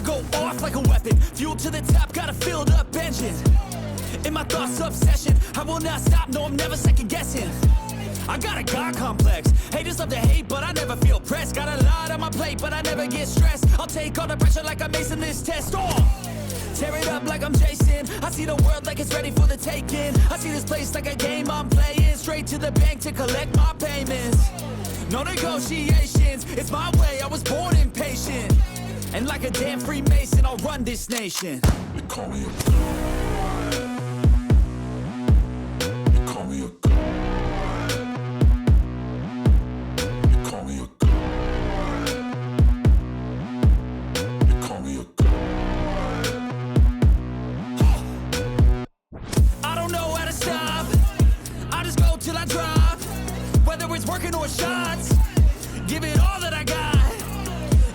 go off like a weapon. Fuel to the top, got a filled up engine. In my thoughts, obsession. I will not stop, no, I'm never second guessing. I got a God complex. Haters love to hate, but I never feel pressed. Got a lot on my plate, but I never get stressed. I'll take all the pressure like I'm acing this test. Tear it up like I'm Jason. I see the world like it's ready for the taking. I see this place like a game I'm playing. Straight to the bank to collect my payments. No negotiations, it's my way, I was born impatient. And like a damn Freemason, I'll run this nation. They call me a god. They call me a god. They call me a god. They call me a god. I don't know how to stop. I just go till I drop. Whether it's working or shots, give it all that I got.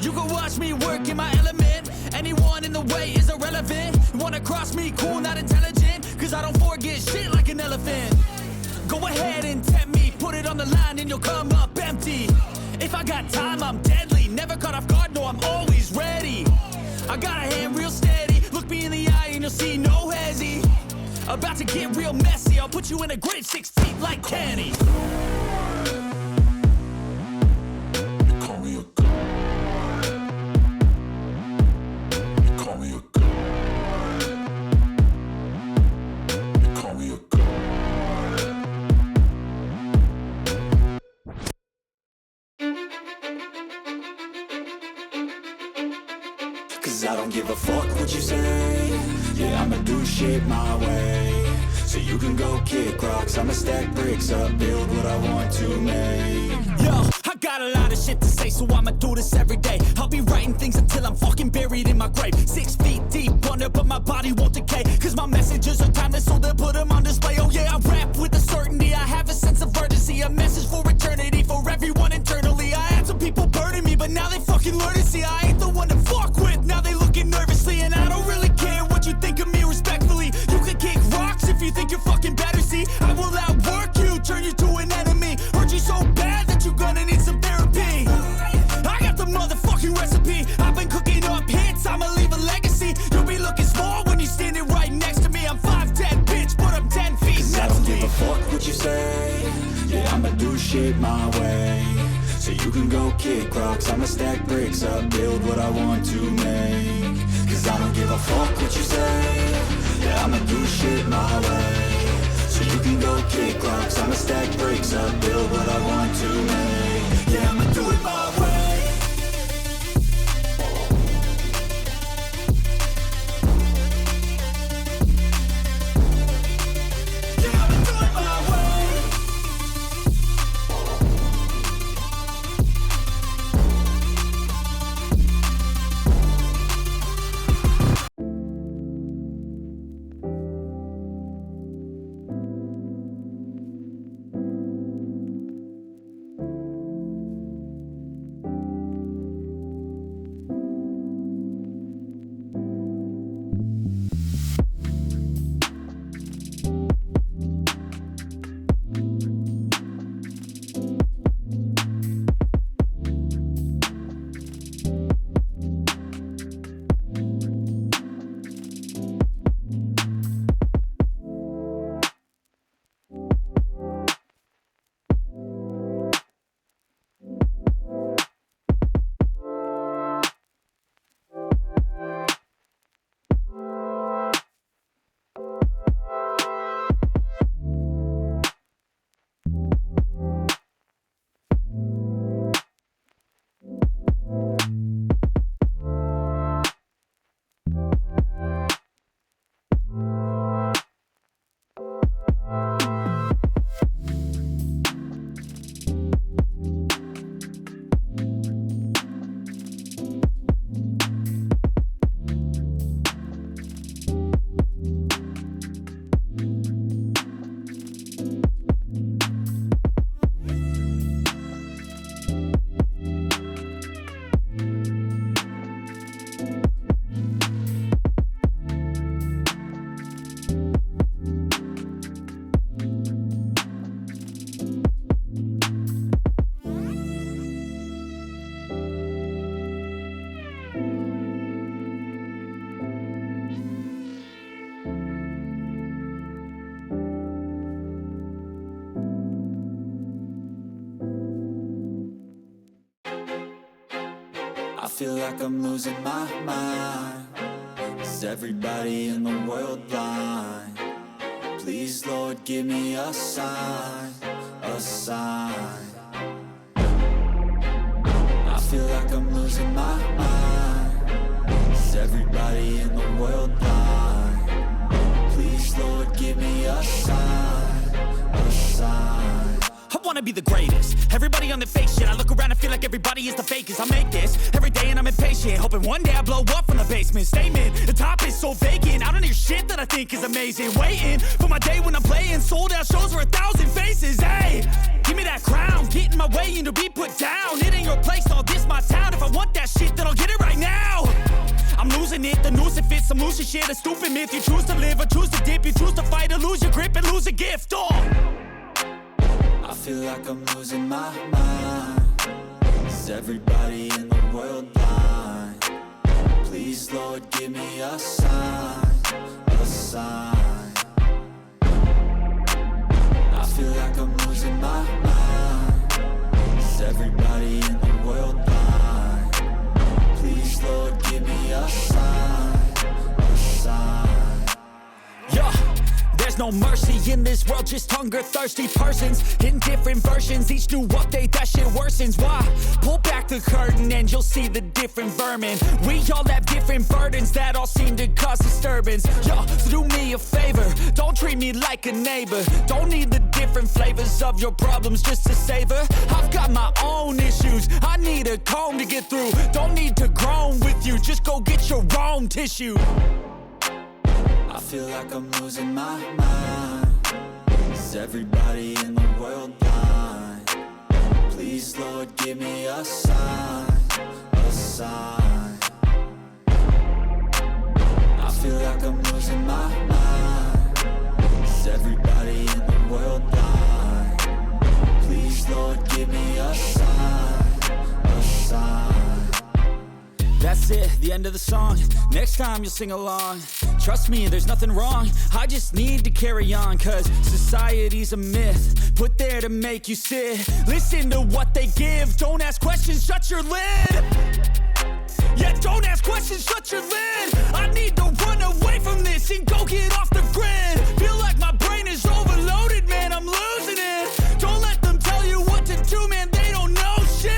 You can watch me work in my element. Anyone in the way is irrelevant. You wanna cross me, cool, not intelligent. Cause I don't forget shit like an elephant. Go ahead and tempt me, put it on the line and you'll come up empty. If I got time, I'm deadly. Never caught off guard, no, I'm always ready. I got a hand real steady. Look me in the eye and you'll see no hezzy. About to get real messy. I'll put you in a grave 6 feet like Kenny. They call me a god. They call me a god. They call me a god. Cause I don't give a fuck what you say. Yeah, I'ma do shit my way. So you can go kick rocks, I'ma stack bricks up, build what I want to make. Yo, I got a lot of shit to say, so I'ma do this every day. I'll be writing things until I'm fucking buried in my grave. 6 feet deep under, but my body won't decay. Cause my messages are timeless, so they'll put them on display. Oh yeah, I rap with a certainty, I have a sense of urgency. A message for eternity, for everyone internally. I had some people burning me, but now they fucking learn to see I ain't the one to fuck with. Now they looking nervously, and I don't really care what you think of me respectfully. You can kick rocks if you think you're fucking better, see. I will outwork you, turn you to an enemy. Hurt you so bad that you're gonna need some therapy. I got the motherfucking recipe. I've been cooking up hits, I'ma leave a legacy. You'll be looking small when you're standing right next to me. I'm 5'10", bitch, but I'm 10 feet. Cause I don't give a fuck what you say. Yeah, I'ma do shit my way. So you can go kick rocks, I'ma stack bricks up, build what I want to make. Cause I don't give a fuck what you say. Yeah, I'ma do shit my way. So you can go kick rocks, I'ma stack bricks up, build what I want to make. Yeah, I'ma do it my way. like I'm losing my mind. Is everybody in the world blind? Please, Lord, give me a sign, a sign. I feel like I'm losing my mind. Is everybody in the world blind? Please, Lord, give me a sign, a sign. I wanna be the greatest. Everybody on the fake shit. I look around and feel like everybody is the fakest. I make this every day and I'm impatient, hoping one day I blow up from the basement. Statement, the top is so vacant. I don't hear shit that I think is amazing. Waiting for my day when I'm playing sold out shows for 1,000 faces. Hey, give me that crown, get in my way and to be put down. It ain't your place, all this my town. If I want that shit, then I'll get it right now. I'm losing it, the noose it fits. I'm losing shit, a stupid myth. You choose to live or choose to dip. You choose to fight or lose your grip and lose a gift. I feel like I'm losing my mind. Is everybody in the world blind? Please, Lord, give me a sign, a sign. I feel like I'm losing my mind. Is everybody in the world blind? Please, Lord, give me a sign, a sign. Yeah. There's no mercy in this world, just hunger-thirsty persons in different versions. Each new update, that shit worsens. Why? Pull back the curtain and you'll see the different vermin. We all have different burdens that all seem to cause disturbance. Yo, so do me a favor, don't treat me like a neighbor. Don't need the different flavors of your problems just to savor. I've got my own issues, I need a comb to get through. Don't need to groan with you, just go get your own tissue. I feel like I'm losing my mind. Is everybody in the world blind? Please, Lord, give me a sign, a sign. I feel like I'm losing my mind. Is everybody in the world blind? Please, Lord, give me a sign, a sign. That's it, the end of the song. Next time you'll sing along. Trust me, there's nothing wrong. I just need to carry on, cause society's a myth put there to make you sit. Listen to what they give. Don't ask questions, shut your lid. Yeah, don't ask questions, shut your lid. I need to run away from this and go get off the grid. Feel like my brain is overloaded, man, I'm losing it. Don't let them tell you what to do, man, they don't know shit.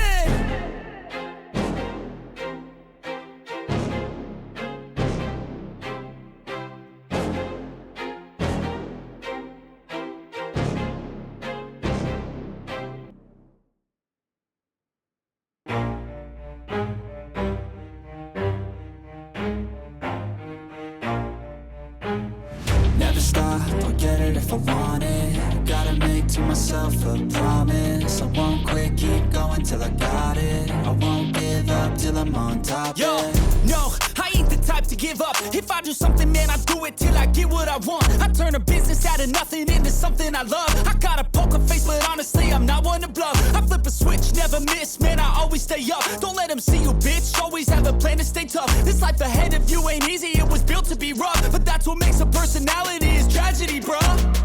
Never stop, I'll get it if I want it. Gotta make to myself a promise. I won't quit, keep going till I got it. I won't give up till I'm on top. Yo, yeah. no, I ain't the type to give up. If I do something, man, I do it till I get what I want. I turn a business out of nothing into something I love. I got a poker face, but honestly, I'm not one to bluff. I flip a switch, never miss, man, I always stay up. Don't let them see you, bitch, always have a plan to stay tough. This life ahead of you ain't easy, it was built to be rough. But that's what makes a personality, is tragedy, bruh.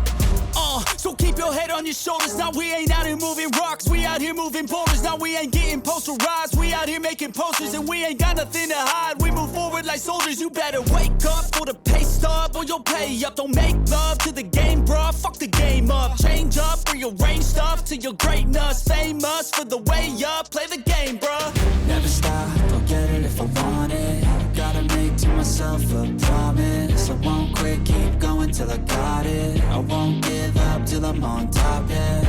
So keep your head on your shoulders. Now we ain't out here moving rocks, we out here moving boulders. Now we ain't getting posterized, we out here making posters. And we ain't got nothing to hide, we move forward like soldiers. You better wake up for the pay stub or you'll pay up. Don't make love to the game, bruh, fuck the game up. Change up, rearrange stuff to your greatness. Famous for the way up, play the game, bruh. Never stop, I'll get it if I want it. Gotta make to myself a promise. I won't quit, keep going till I got it. I won't give up till I'm on top, yeah.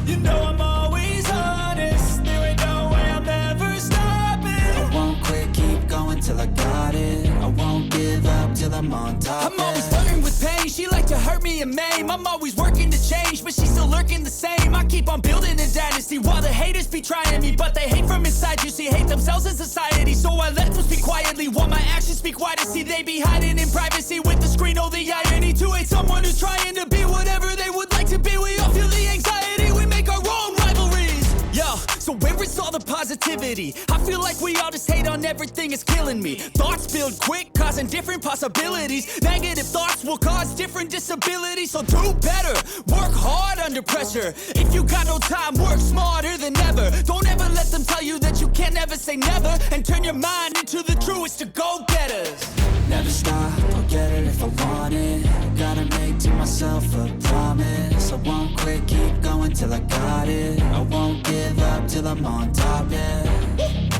You know I'm always honest, there ain't no way I'm ever stopping. I won't quit, keep going till I got it. I won't give up till I'm on top, I'm always flirting with pain, she like to hurt me and maim. I'm always working to change, but she's still lurking the same. I keep on building a dynasty while the haters be trying me. But they hate from inside, you see, hate themselves in society. So I let them speak quietly while my actions speak wider. See, they be hiding in privacy with the screen. Oh, the irony to hate someone who's trying to be whatever they would like to be. We all feel the anxiety, we make our own rivalries. Yo, so where is all the positivity? positivity. I feel like we all just hate on everything, it's killing me. Thoughts build quick, causing different possibilities. Negative thoughts will cause different disabilities. So do better, work hard under pressure. If you got no time, work smarter than ever. Don't ever let them tell you that you can't never say never. And turn your mind into the truest to go-getters. Never stop, I'll get it if I want it. Gotta make to myself a promise. I won't quit, keep going till I got it. I won't give up till I'm on top, yeah.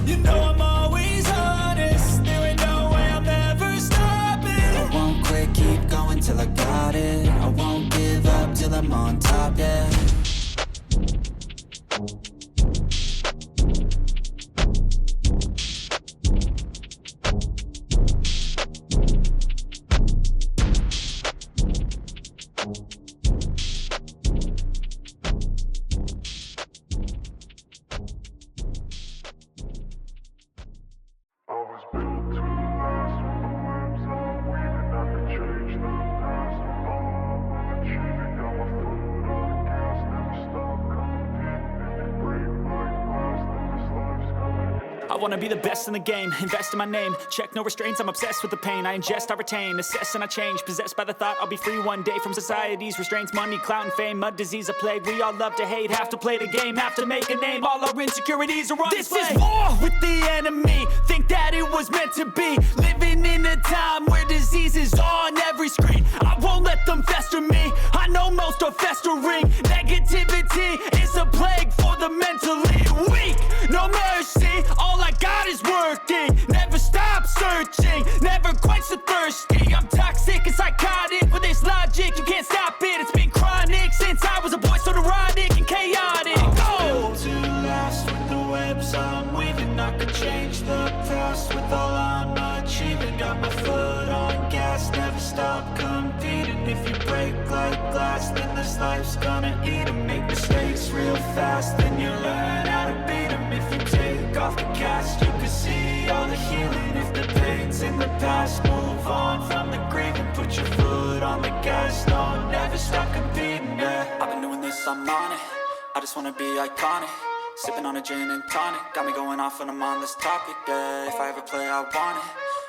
You know I'm always honest. There ain't no way I'm ever stopping. I won't quit, keep going till I got it. I won't give up till I'm on top, yeah. I wanna be the best in the game, invest in my name. Check no restraints, I'm obsessed with the pain. I ingest, I retain, assess and I change. Possessed by the thought I'll be free one day from society's restraints. Money, clout and fame, mud, disease, a plague. We all love to hate, have to play the game, have to make a name. All our insecurities are on display. This is war with the enemy, think that it was meant to be. Living in a time where disease is on every screen. I won't let them fester me, I know most are festering. Negativity is a plague for the mentally weak. No mercy, all I got is working. Never stop searching, never quench the thirsty. I'm toxic and psychotic, with this logic you can't stop it. It's been chronic since I was a boy, so neurotic and chaotic. Built to last with the webs I'm weaving. I could change the past with all I'm achieving. Got my foot on gas, never stop competing. If you break like glass, then this life's gonna eat 'em. Make mistakes real fast, then you learn how to beat 'em. If you take off the cast, you can see all the healing. If the pain's in the past, move on from the grave and put your foot on the gas. No, never stop competing, yeah. I've been doing this, I'm on it. I just wanna be iconic. Sipping on a gin and tonic, got me going off when I'm on this topic, yeah. If I ever play, I want it.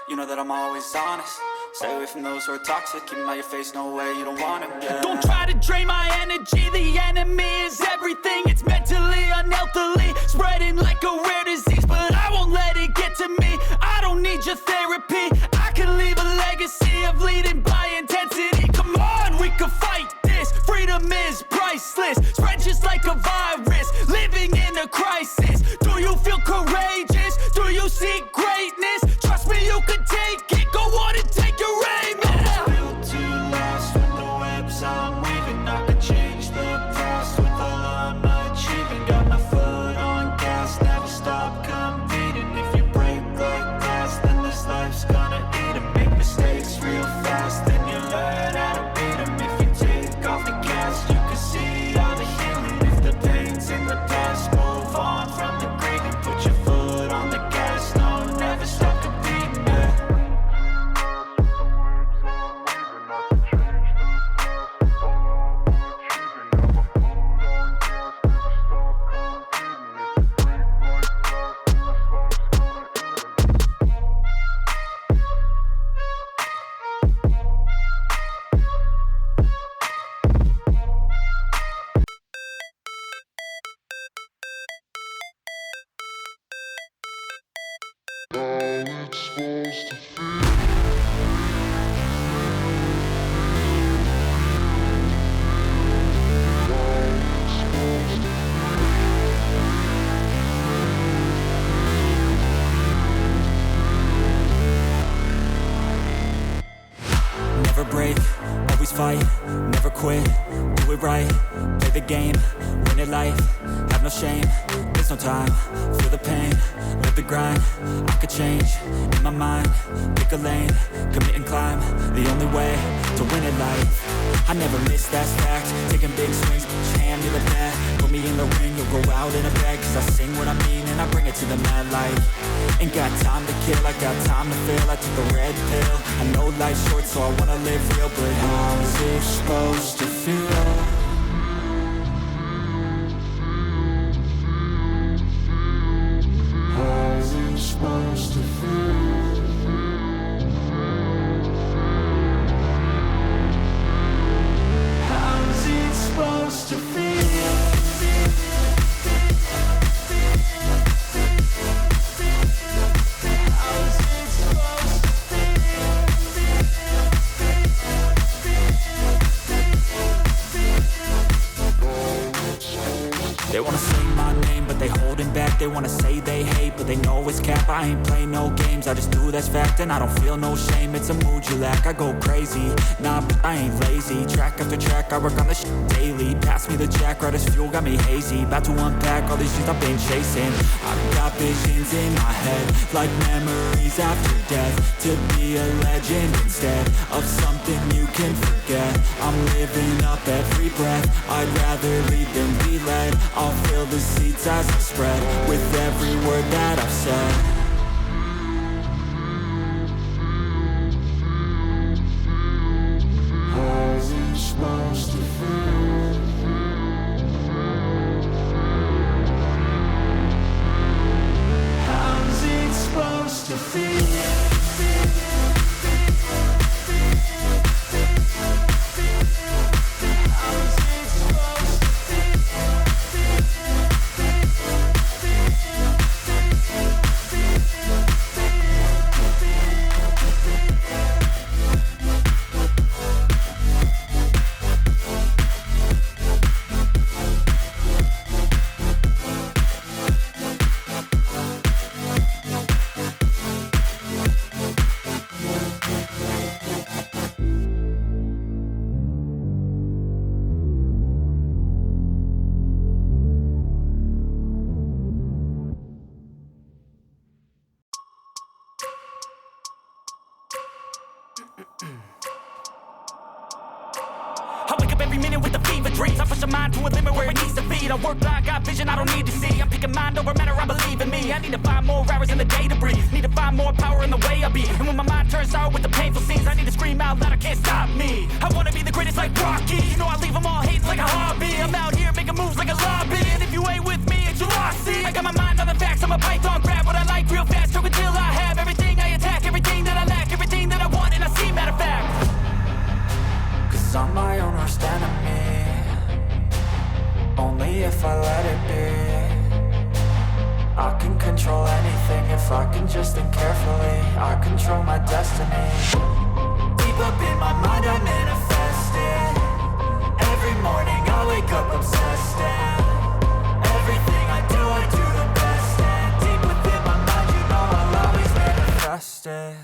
You know that I'm always honest. Stay away from those who are toxic. Keep them out your face, no way, you don't want them, yeah. Don't try to drain my energy. The enemy is everything. It's mentally, unhealthily, spreading like a rare disease. But I won't let it get to me. I don't need your therapy. I can leave a legacy of leading by intensity. Come on, we can fight this. Freedom is priceless. Spread just like a virus. Living in a crisis. Do you feel courageous? Do you seek greatness? Trust me, you can take it. Go on and take your aim. Yeah. Built to last with the webs I'm weaving. I could change the past with all I'm achieving. Got my foot on gas, never stop competing. If you break like glass, then this life's gonna eat 'em. Make mistakes real fast, then you learn how to beat 'em. If you take off the cast, you can see all the healing. If the pain's in the past, move on from the grave and put your foot on the gas. No, never stop competing, yeah. Never break, always fight, never quit, do it right, play the game, win it life, have no shame, there's no time, feel the pain, live the grind, I could change, in my mind, pick a lane, commit and climb, the only way to win it life. I never miss, that's fact, taking big swings, put your hand to the bat, put me in the ring, you'll go out in a bag, cause I sing what I mean and I bring it to the mad light. Ain't got time to kill, I got time to feel, I took a red pill, I know life's short so I wanna live real, but how's it supposed to feel? They wanna say they hate, but they know it's cap. I ain't play no games, I just do that's fact. And I don't feel no shame, it's a mood you lack. I go crazy, nah, but I ain't lazy. Track after track, I work on this shit daily. Pass me the jack, right as fuel, got me hazy. About to unpack all these shit I've been chasing. I've got visions in my head, like memories after death. To be a legend instead of something you can forget. I'm living up every breath, I'd rather lead than be led. I'll fill the seats as I spread, with every word that I've said. How's it supposed to feel? How's it supposed to feel? I wake up every minute with the fever dreams. I push my mind to a limit where it needs to be. I work blind, got vision I don't need to see. I'm picking mind over matter, I believe in me. I need to find more hours in the day to breathe. Need to find more power in the way I be. And when my mind turns sour with the painful scenes, I need to scream out loud, I can't stop me. I wanna be the greatest like Rocky. You know I leave them all hating like a hobby. I'm out here making moves like a lobby. And if you ain't with me, it's your loss, see. I got my mind on the facts, I'm a python, grab what I like real fast. Stroke until I have everything I attack, everything that I lack, everything that I want, and I see, matter of fact. Cause I'm my own worst enemy, only if I let it be. I can control anything if I can just think carefully. I control my destiny. Deep up in my mind I manifest it. Every morning I wake up obsessed, and everything I do the best. And deep within my mind you know I'll always manifest it.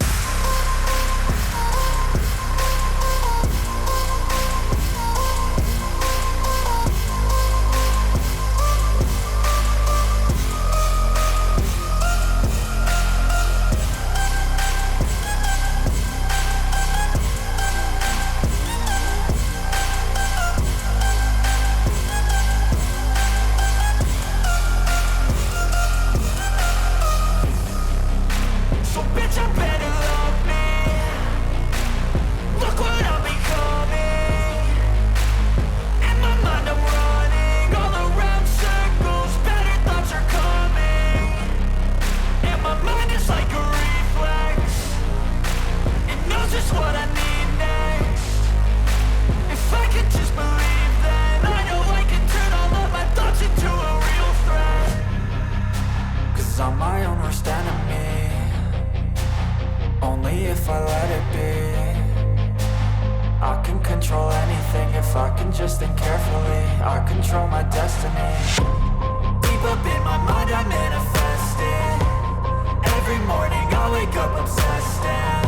I'm my own worst enemy, only if I let it be. I can control anything if I can just think carefully. I control my destiny. Deep up in my mind I manifest it. Every morning I wake up obsessed, and